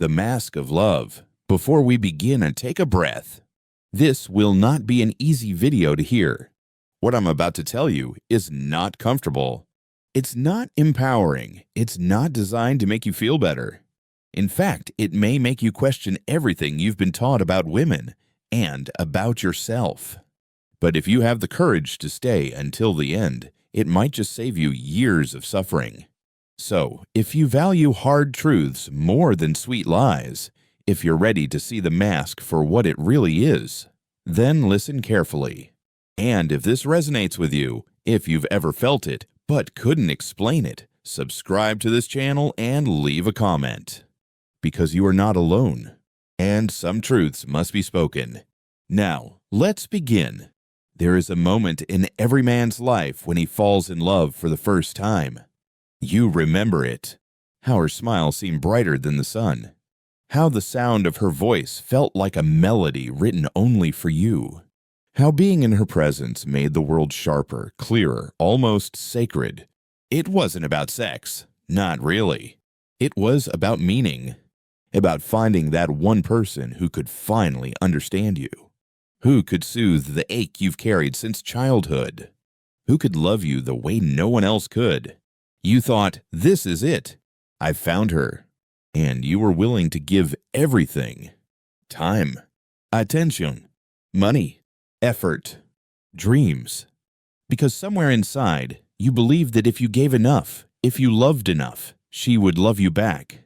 The mask of love. Before we begin, and take a breath. This will not be an easy video to hear. What I'm about to tell you is not comfortable. It's not empowering. It's not designed to make you feel better. In fact, it may make you question everything you've been taught about women and about yourself. But if you have the courage to stay until the end, it might just save you years of suffering. So, if you value hard truths more than sweet lies, if you're ready to see the mask for what it really is, then listen carefully. And if this resonates with you, if you've ever felt it but couldn't explain it, subscribe to this channel and leave a comment. Because you are not alone, and some truths must be spoken. Now, let's begin. There is a moment in every man's life when he falls in love for the first time. You remember it. How her smile seemed brighter than the sun. How the sound of her voice felt like a melody written only for you. How being in her presence made the world sharper, clearer, almost sacred. It wasn't about sex. Not really. It was about meaning. About finding that one person who could finally understand you. Who could soothe the ache you've carried since childhood? Who could love you the way no one else could? You thought, this is it. I've found her. And you were willing to give everything. Time, attention, money, effort, dreams. Because somewhere inside, you believed that if you gave enough, if you loved enough, she would love you back.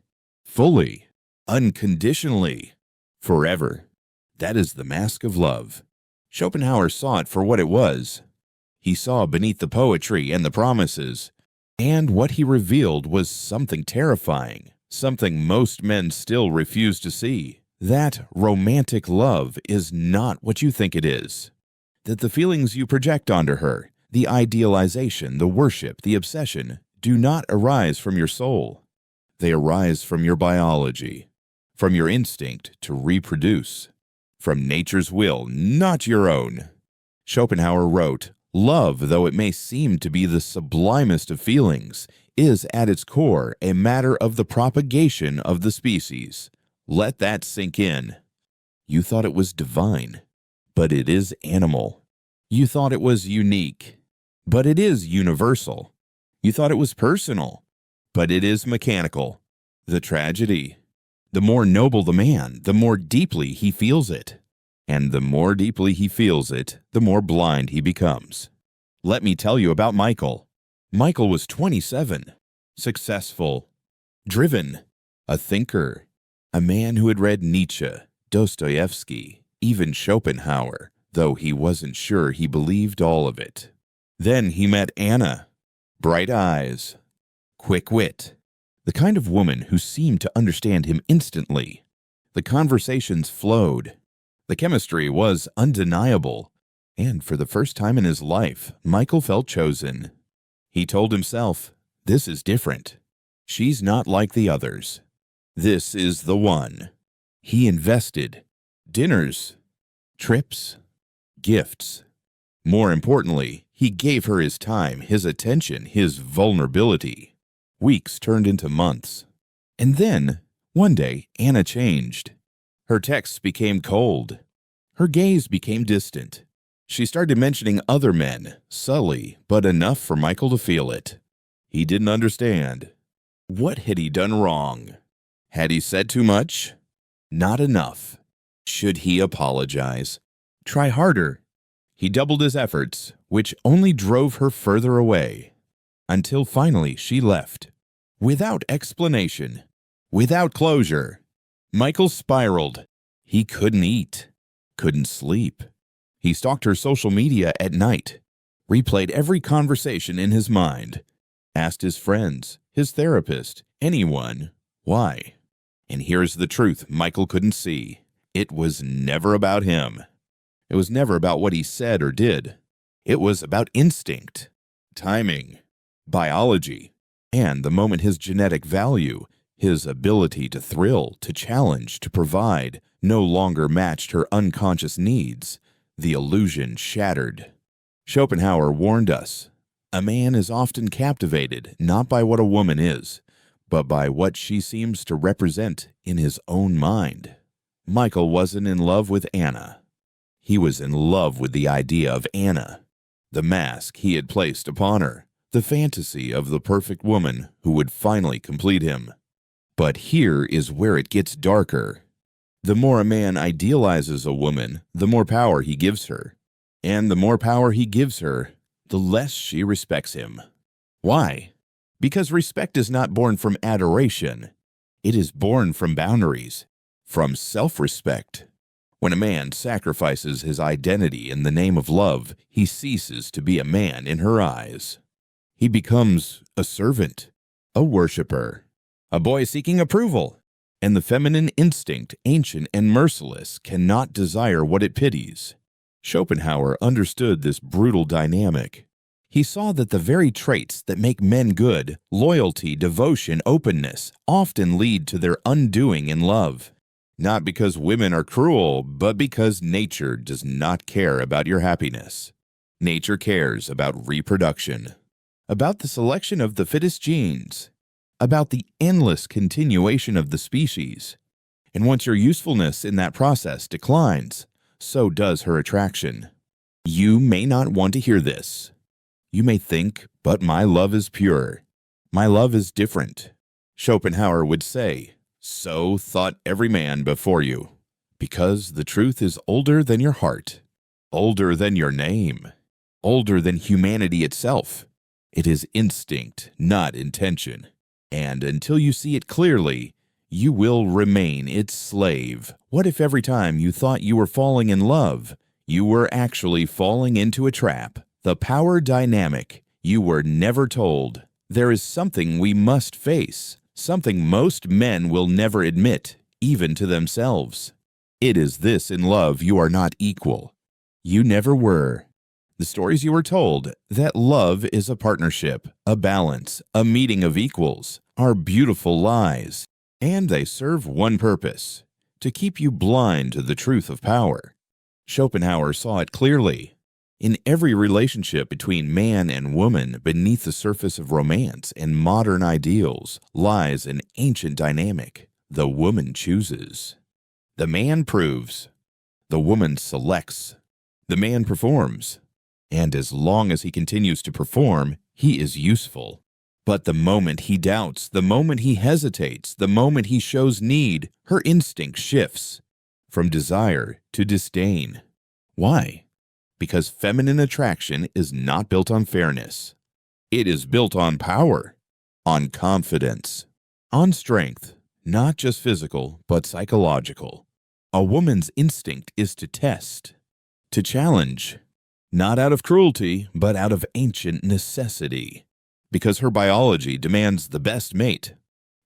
Fully, unconditionally, forever. That is the mask of love. Schopenhauer saw it for what it was. He saw beneath the poetry and the promises, and what he revealed was something terrifying, something most men still refuse to see. That romantic love is not what you think it is. That the feelings you project onto her, the idealization, the worship, the obsession, do not arise from your soul. They arise from your biology, from your instinct to reproduce. From nature's will, not your own. Schopenhauer wrote, "Love, though it may seem to be the sublimest of feelings, is at its core a matter of the propagation of the species." Let that sink in. You thought it was divine, but it is animal. You thought it was unique, but it is universal. You thought it was personal, but it is mechanical. The tragedy. The more noble the man, the more deeply he feels it. And the more deeply he feels it, the more blind he becomes. Let me tell you about Michael. Michael was 27, successful, driven, a thinker, a man who had read Nietzsche, Dostoevsky, even Schopenhauer, though he wasn't sure he believed all of it. Then he met Anna. Bright eyes, quick wit. The kind of woman who seemed to understand him instantly. The conversations flowed. The chemistry was undeniable. And for the first time in his life, Michael felt chosen. He told himself, this is different. She's not like the others. This is the one. He invested. Dinners, trips, gifts. More importantly, he gave her his time, his attention, his vulnerability. Weeks turned into months. And then, one day, Anna changed. Her texts became cold. Her gaze became distant. She started mentioning other men, subtly, but enough for Michael to feel it. He didn't understand. What had he done wrong? Had he said too much? Not enough. Should he apologize? Try harder. He doubled his efforts, which only drove her further away. Until finally she left. Without explanation. Without closure. Michael spiraled. He couldn't eat. Couldn't sleep. He stalked her social media at night. Replayed every conversation in his mind. Asked his friends, his therapist, anyone, why. And here's the truth Michael couldn't see. It was never about him. It was never about what he said or did. It was about instinct, timing, biology, and the moment his genetic value, his ability to thrill, to challenge, to provide, no longer matched her unconscious needs, the illusion shattered. Schopenhauer warned us, a man is often captivated not by what a woman is, but by what she seems to represent in his own mind. Michael wasn't in love with Anna. He was in love with the idea of Anna, the mask he had placed upon her, the fantasy of the perfect woman who would finally complete him. But here is where it gets darker. The more a man idealizes a woman, the more power he gives her. And the more power he gives her, the less she respects him. Why? Because respect is not born from adoration. It is born from boundaries, from self-respect. When a man sacrifices his identity in the name of love, he ceases to be a man in her eyes. He becomes a servant, a worshiper, a boy seeking approval. And the feminine instinct, ancient and merciless, cannot desire what it pities. Schopenhauer understood this brutal dynamic. He saw that the very traits that make men good, loyalty, devotion, openness, often lead to their undoing in love. Not because women are cruel, but because nature does not care about your happiness. Nature cares about reproduction, about the selection of the fittest genes, about the endless continuation of the species. And once your usefulness in that process declines, so does her attraction. You may not want to hear this. You may think, but my love is pure. My love is different. Schopenhauer would say, so thought every man before you, because the truth is older than your heart, older than your name, older than humanity itself. It is instinct, not intention. And until you see it clearly, you will remain its slave. What if every time you thought you were falling in love, you were actually falling into a trap? The power dynamic. You were never told. There is something we must face, something most men will never admit, even to themselves. It is this: in love you are not equal. You never were. The stories you were told, that love is a partnership, a balance, a meeting of equals, are beautiful lies, and they serve one purpose: to keep you blind to the truth of power. Schopenhauer saw it clearly. In every relationship between man and woman, beneath the surface of romance and modern ideals, lies an ancient dynamic. The woman chooses. The man proves. The woman selects. The man performs. And as long as he continues to perform, he is useful. But the moment he doubts, the moment he hesitates, the moment he shows need, her instinct shifts from desire to disdain. Why? Because feminine attraction is not built on fairness. It is built on power, on confidence, on strength, not just physical, but psychological. A woman's instinct is to test, to challenge, not out of cruelty, but out of ancient necessity, because her biology demands the best mate,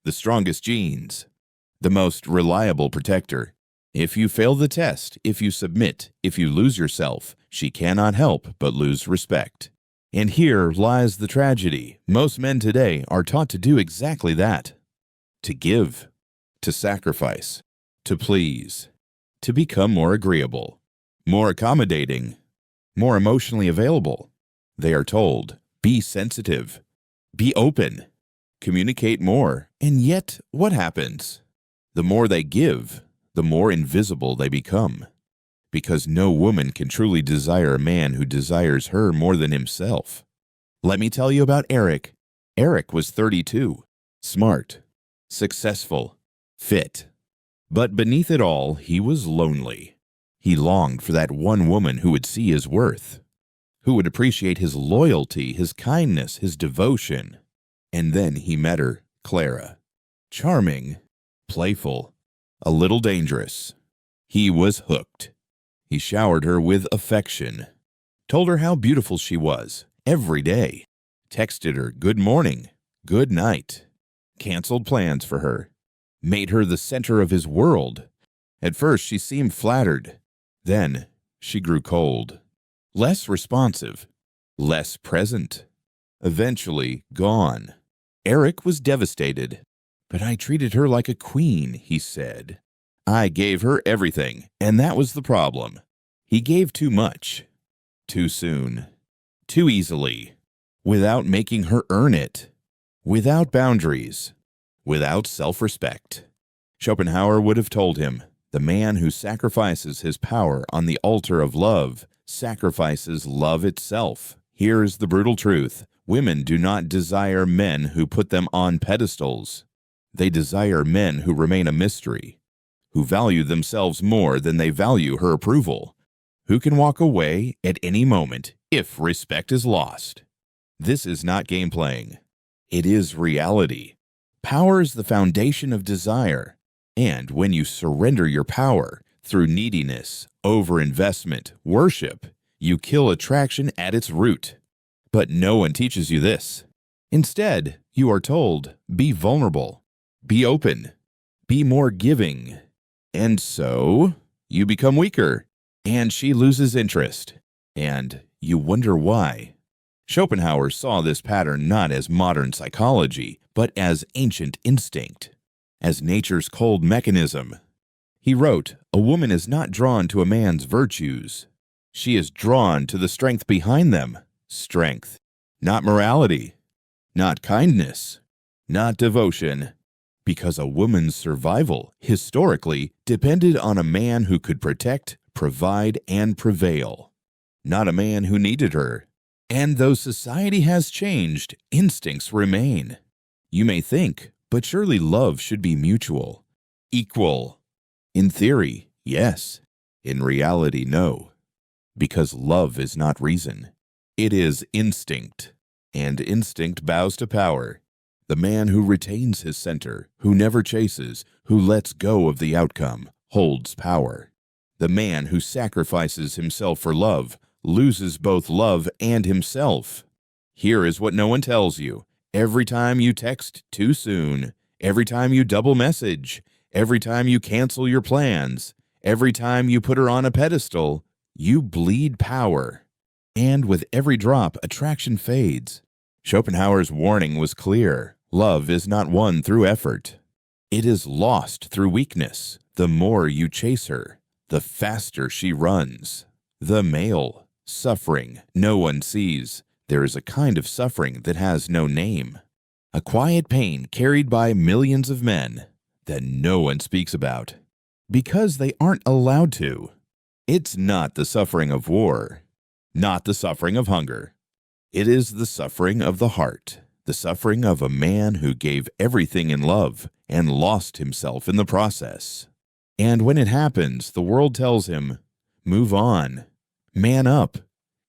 the strongest genes, the most reliable protector. If you fail the test, if you submit, if you lose yourself, she cannot help but lose respect. And here lies the tragedy. Most men today are taught to do exactly that: to give, to sacrifice, to please, to become more agreeable, more accommodating, more emotionally available. They are told, be sensitive, be open, communicate more. And yet, what happens? The more they give, the more invisible they become. Because no woman can truly desire a man who desires her more than himself. Let me tell you about Eric. Eric was 32, smart, successful, fit. But beneath it all, he was lonely. He longed for that one woman who would see his worth, who would appreciate his loyalty, his kindness, his devotion. And then he met her, Clara. Charming, playful, a little dangerous. He was hooked. He showered her with affection, told her how beautiful she was every day, texted her good morning, good night, canceled plans for her, made her the center of his world. At first she seemed flattered. Then she grew cold, less responsive, less present, eventually gone. Eric was devastated. But I treated her like a queen, he said. I gave her everything, and that was the problem. He gave too much, too soon, too easily, without making her earn it, without boundaries, without self-respect. Schopenhauer would have told him, the man who sacrifices his power on the altar of love sacrifices love itself. Here is the brutal truth. Women do not desire men who put them on pedestals. They desire men who remain a mystery, who value themselves more than they value her approval, who can walk away at any moment if respect is lost. This is not game playing. It is reality. Power is the foundation of desire, and when you surrender your power through neediness, overinvestment, worship, you kill attraction at its root. But no one teaches you this. Instead, you are told, be vulnerable, be open, be more giving. And so, you become weaker, and she loses interest, and you wonder why. Schopenhauer saw this pattern not as modern psychology, but as ancient instinct, as nature's cold mechanism. He wrote, a woman is not drawn to a man's virtues. She is drawn to the strength behind them. Strength, not morality, not kindness, not devotion, because a woman's survival, historically, depended on a man who could protect, provide, and prevail, not a man who needed her. And though society has changed, instincts remain. You may think, but surely love should be mutual, equal. In theory, yes. In reality, no. Because love is not reason. It is instinct, and instinct bows to power. The man who retains his center, who never chases, who lets go of the outcome, holds power. The man who sacrifices himself for love loses both love and himself. Here is what no one tells you. Every time you text too soon, every time you double message, every time you cancel your plans, every time you put her on a pedestal, you bleed power. And with every drop, attraction fades. Schopenhauer's warning was clear. Love is not won through effort. It is lost through weakness. The more you chase her, the faster she runs. The male, suffering, no one sees. There is a kind of suffering that has no name. A quiet pain carried by millions of men that no one speaks about. Because they aren't allowed to. It's not the suffering of war. Not the suffering of hunger. It is the suffering of the heart, the suffering of a man who gave everything in love and lost himself in the process. And when it happens, the world tells him, move on, man up.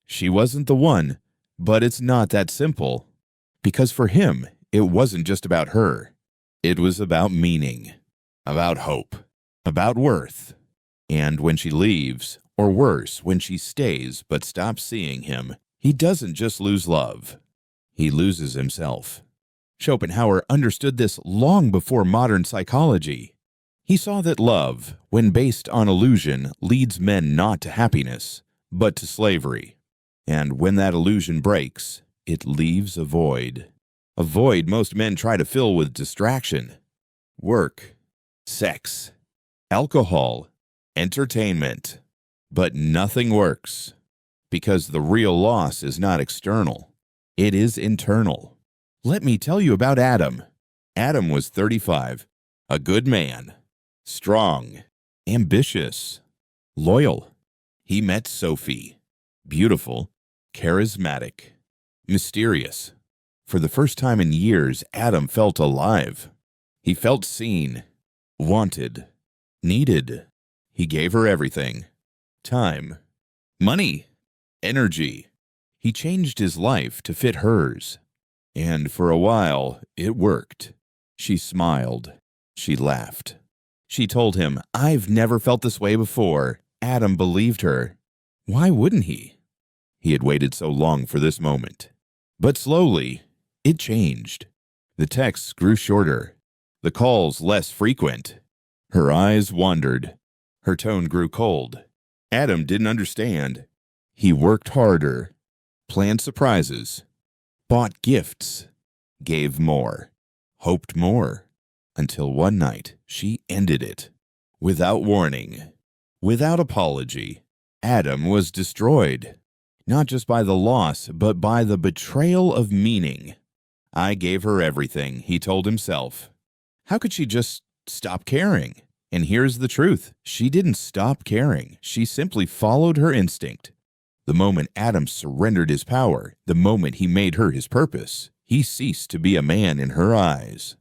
She wasn't the one, but it's not that simple. Because for him, it wasn't just about her. It was about meaning, about hope, about worth. And when she leaves, or worse, when she stays but stops seeing him, he doesn't just lose love. He loses himself. Schopenhauer understood this long before modern psychology. He saw that love, when based on illusion, leads men not to happiness, but to slavery. And when that illusion breaks, it leaves a void. A void most men try to fill with distraction. Work, sex, alcohol, entertainment. But nothing works, because the real loss is not external. It is internal. Let me tell you about Adam. Adam was 35, a good man, strong, ambitious, loyal. He met Sophie, beautiful, charismatic, mysterious. For the first time in years, Adam felt alive. He felt seen, wanted, needed. He gave her everything. Time, money, energy. He changed his life to fit hers. And for a while, it worked. She smiled. She laughed. She told him, I've never felt this way before. Adam believed her. Why wouldn't he? He had waited so long for this moment. But slowly, it changed. The texts grew shorter. The calls less frequent. Her eyes wandered. Her tone grew cold. Adam didn't understand. He worked harder, planned surprises, bought gifts, gave more, hoped more, until one night she ended it. Without warning, without apology, Adam was destroyed, not just by the loss, but by the betrayal of meaning. I gave her everything, he told himself. How could she just stop caring? And here's the truth. She didn't stop caring. She simply followed her instinct. The moment Adam surrendered his power, the moment he made her his purpose, he ceased to be a man in her eyes.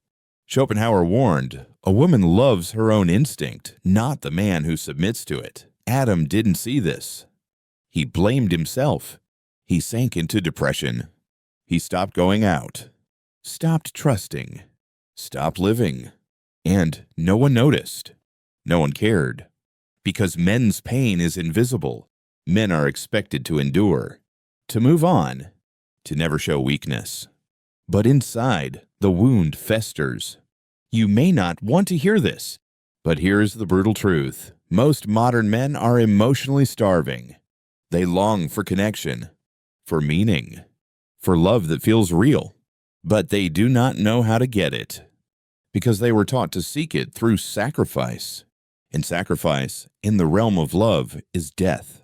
Schopenhauer warned, a woman loves her own instinct, not the man who submits to it. Adam didn't see this. He blamed himself. He sank into depression. He stopped going out, stopped trusting, stopped living, and no one noticed. No one cared. Because men's pain is invisible, men are expected to endure, to move on, to never show weakness. But inside, the wound festers. You may not want to hear this, but here's the brutal truth. Most modern men are emotionally starving. They long for connection, for meaning, for love that feels real, but they do not know how to get it because they were taught to seek it through sacrifice. And sacrifice, in the realm of love, is death.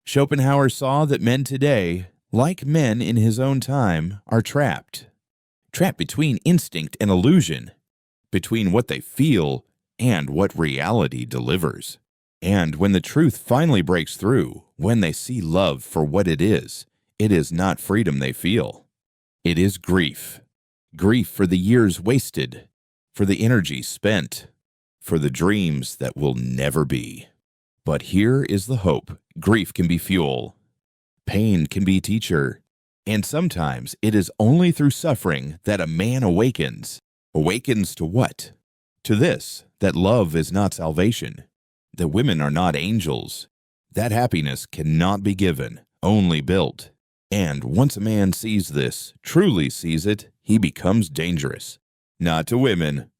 Schopenhauer saw that men today, like men in his own time, are trapped between instinct and illusion, between what they feel and what reality delivers. And when the truth finally breaks through, when they see love for what it is not freedom they feel. It is grief. Grief for the years wasted, for the energy spent, for the dreams that will never be. But here is the hope. Grief can be fuel. Pain can be teacher. And sometimes it is only through suffering that a man awakens. Awakens to what? To this, that love is not salvation, that women are not angels, that happiness cannot be given, only built. And once a man sees this, truly sees it, he becomes dangerous. Not to women,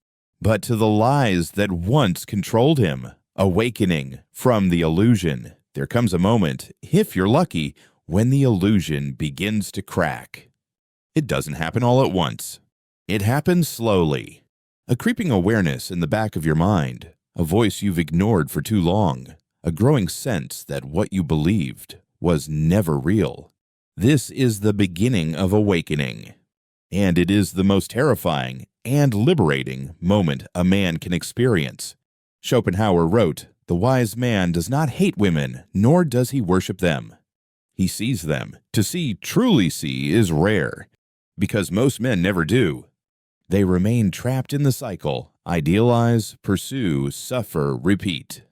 but to the lies that once controlled him. Awakening from the illusion. There comes a moment, if you're lucky, when the illusion begins to crack. It doesn't happen all at once. It happens slowly. A creeping awareness in the back of your mind, a voice you've ignored for too long, a growing sense that what you believed was never real. This is the beginning of awakening, and it is the most terrifying and liberating moment a man can experience. Schopenhauer wrote, "The wise man does not hate women, nor does he worship them. He sees them. To see, truly see, is rare, because most men never do. They remain trapped in the cycle, idealize, pursue, suffer, repeat.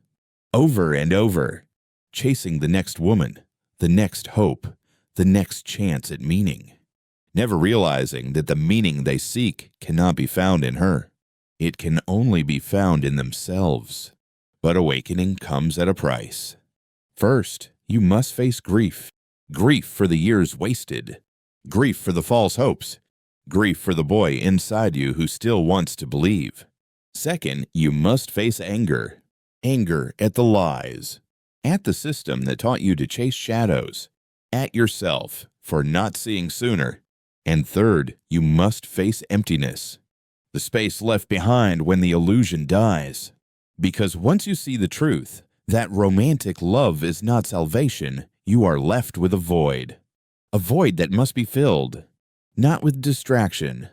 Over and over, chasing the next woman, the next hope, the next chance at meaning, never realizing that the meaning they seek cannot be found in her. It can only be found in themselves. But awakening comes at a price. First, you must face grief. Grief for the years wasted. Grief for the false hopes. Grief for the boy inside you who still wants to believe. Second, you must face anger. Anger at the lies, at the system that taught you to chase shadows, at yourself for not seeing sooner. And third, you must face emptiness, the space left behind when the illusion dies. Because once you see the truth, that romantic love is not salvation, you are left with a void that must be filled, not with distraction,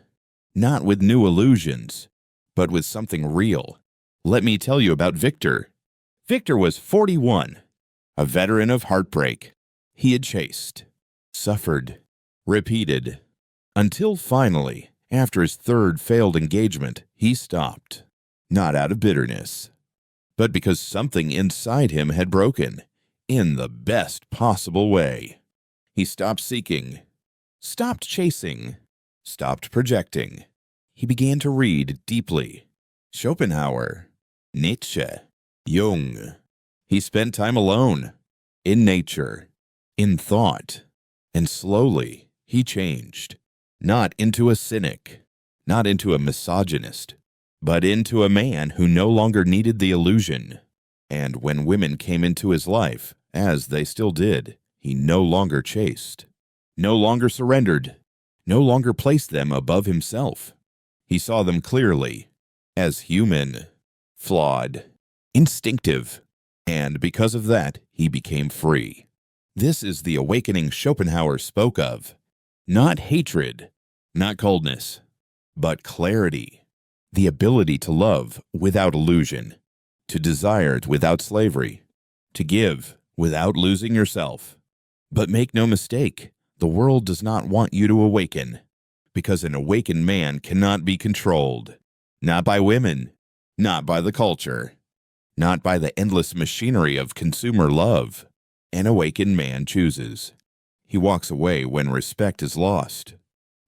not with new illusions, but with something real. Let me tell you about Victor. Victor was 41, a veteran of heartbreak. He had chased, suffered, repeated, until finally, after his third failed engagement, he stopped. Not out of bitterness, but because something inside him had broken, in the best possible way. He stopped seeking, stopped chasing, stopped projecting. He began to read deeply. Schopenhauer, Nietzsche, Jung. He spent time alone, in nature, in thought, and slowly he changed. Not into a cynic, not into a misogynist, but into a man who no longer needed the illusion. And when women came into his life, as they still did, he no longer chased, no longer surrendered, no longer placed them above himself. He saw them clearly, as human, flawed, instinctive, and because of that, he became free. This is the awakening Schopenhauer spoke of. Not hatred, not coldness, but clarity. the ability to love without illusion, to desire without slavery, to give without losing yourself. But make no mistake, the world does not want you to awaken, because an awakened man cannot be controlled, not by women, not by the culture, not by the endless machinery of consumer love. An awakened man chooses. He walks away when respect is lost.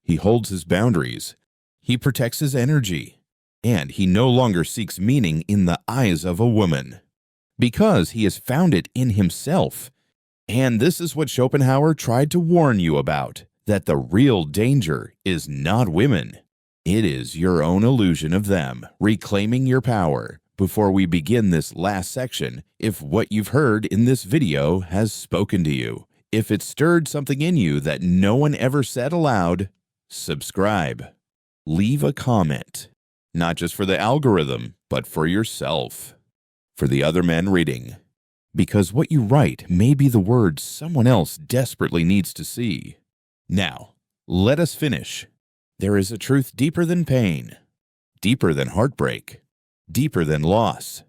He holds his boundaries. He protects his energy. And he no longer seeks meaning in the eyes of a woman, because he has found it in himself. And this is what Schopenhauer tried to warn you about, that the real danger is not women. It is your own illusion of them reclaiming your power. Before we begin this last section, if what you've heard in this video has spoken to you, if it stirred something in you that no one ever said aloud, subscribe. Leave a comment, not just for the algorithm, but for yourself, for the other men reading. Because what you write may be the words someone else desperately needs to see. Now, let us finish. There is a truth deeper than pain, deeper than heartbreak, deeper than loss.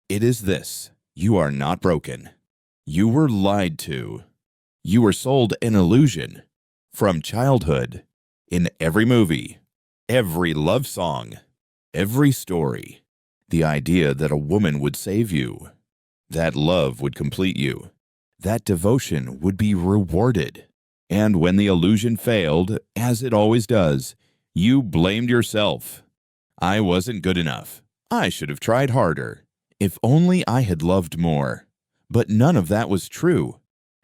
It is this: you are not broken. You were lied to. You were sold an illusion from childhood, in every movie, every love song, every story. The idea that a woman would save you, that love would complete you, that devotion would be rewarded. And when the illusion failed, as it always does, you blamed yourself. I wasn't good enough. I should have tried harder. If only I had loved more. But none of that was true,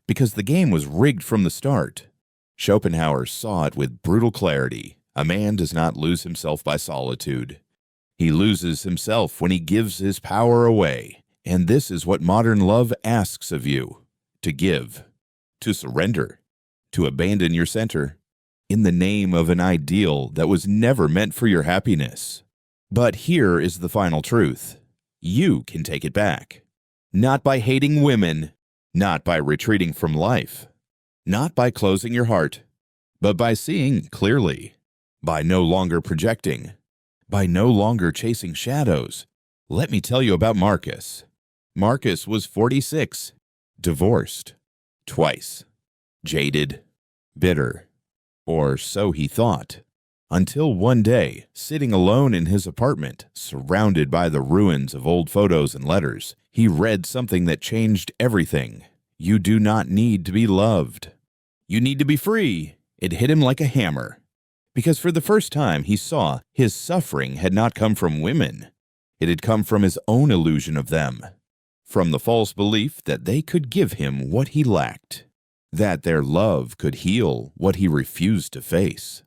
because the game was rigged from the start. Schopenhauer saw it with brutal clarity. A man does not lose himself by solitude. He loses himself when he gives his power away. And this is what modern love asks of you: to give, to surrender, to abandon your center, in the name of an ideal that was never meant for your happiness. But here is the final truth. You can take it back. Not by hating women, not by retreating from life, not by closing your heart, but by seeing clearly, by no longer projecting, by no longer chasing shadows. Let me tell you about Marcus. Marcus was 46, divorced, twice, jaded, bitter, or so he thought, until one day, sitting alone in his apartment, surrounded by the ruins of old photos and letters, he read something that changed everything. You do not need to be loved. You need to be free. It hit him like a hammer, because for the first time he saw his suffering had not come from women. It had come from his own illusion of them, from the false belief that they could give him what he lacked, that their love could heal what he refused to face.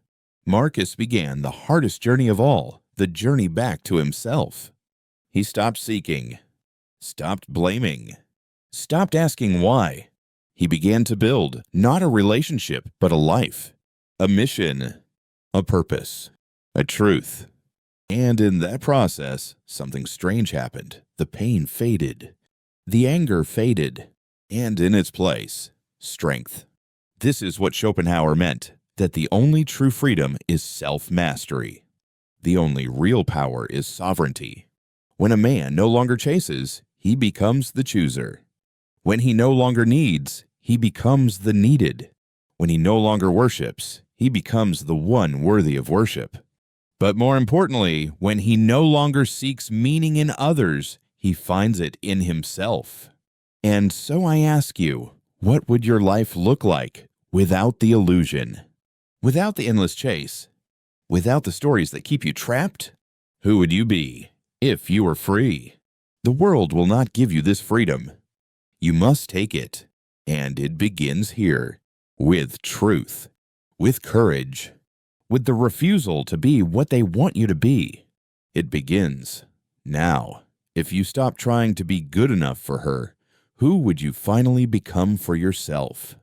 Marcus began the hardest journey of all, the journey back to himself. He stopped seeking, stopped blaming, stopped asking why. He began to build not a relationship, but a life, a mission, a purpose, a truth. And in that process, something strange happened. The pain faded, the anger faded, and in its place, strength. This is what Schopenhauer meant, that the only true freedom is self-mastery. The only real power is sovereignty. When a man no longer chases, he becomes the chooser. When he no longer needs, he becomes the needed. When he no longer worships, he becomes the one worthy of worship. But more importantly, when he no longer seeks meaning in others, he finds it in himself. And so I ask you, what would your life look like without the illusion? Without the endless chase? Without the stories that keep you trapped? Who would you be if you were free? The world will not give you this freedom. You must take it, and it begins here, with truth, with courage, with the refusal to be what they want you to be. It begins now. If you stop trying to be good enough for her, who would you finally become for yourself?